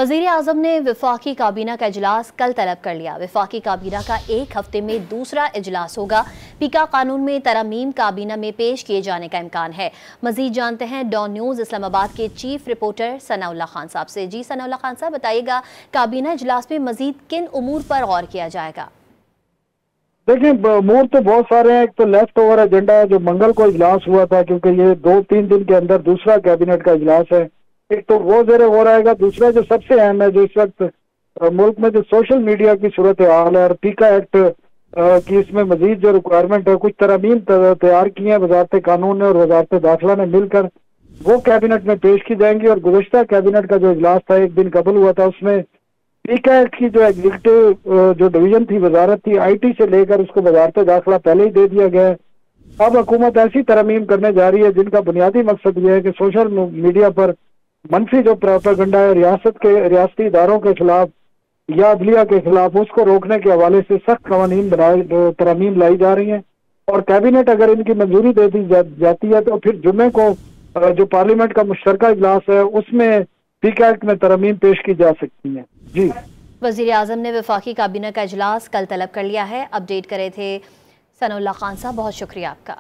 वज़ीर आज़म ने वफाकी काबीना का इजलास कल तलब कर लिया। वफाकी काबीना का एक हफ्ते में दूसरा इजलास होगा। पीका कानून में तरमीम काबीना में पेश किए जाने का इम्कान है। मजीद जानते हैं डॉन न्यूज़ इस्लामाबाद के चीफ रिपोर्टर सनाउल्लाह खान साहब से। जी सनाउल्लाह खान साहब, बताइएगा काबीना इजलास में मजीद किन उमूर पर गौर किया जाएगा? देखिए, उमूर तो बहुत सारे हैं। एक तो लेफ्ट ओवर एजेंडा है जो मंगल को इजलास हुआ था, क्योंकि ये 2-3 दिन के अंदर दूसरा कैबिनेट का इजलास है। एक तो वो ज़ेर हो रहेगा। दूसरा जो सबसे अहम है, जो इस वक्त मुल्क में जो सोशल मीडिया की सूरत हाल है और पीका एक्ट की इसमें मजीद जो रिक्वायरमेंट है, कुछ तरमीम तैयार की है वजारत कानून ने और वजारत दाखिला ने मिलकर, वो कैबिनेट में पेश की जाएंगी। और गुज़श्ता कैबिनेट का जो इजलास था एक दिन कबल हुआ था, उसमें पीका एक्ट की जो एग्जीक्यूटिव जो डिवीजन थी, वजारत थी आईटी से लेकर, उसको वजारत दाखिला पहले ही दे दिया गया है। अब हुकूमत ऐसी तरमीम करने जा रही है जिनका बुनियादी मकसद यह है कि सोशल मीडिया पर मनफी जो प्रोपेगेंडा है रियासती इदारों के खिलाफ या अदलिया के खिलाफ, उसको रोकने के हवाले से सख्त कवानीन तरमीम लाई जा रही है। और कैबिनेट अगर इनकी मंजूरी दे दी जाती है तो फिर जुम्मे को जो पार्लियामेंट का मुश्तरका इजलास है उसमें पीका एक्ट में तरमीम पेश की जा सकती है। जी, वज़ीर आज़म ने वफाकी काबीना का इजलास कल तलब कर लिया है। अपडेट करे थे सनाउल्लाह खान साहब, बहुत शुक्रिया आपका।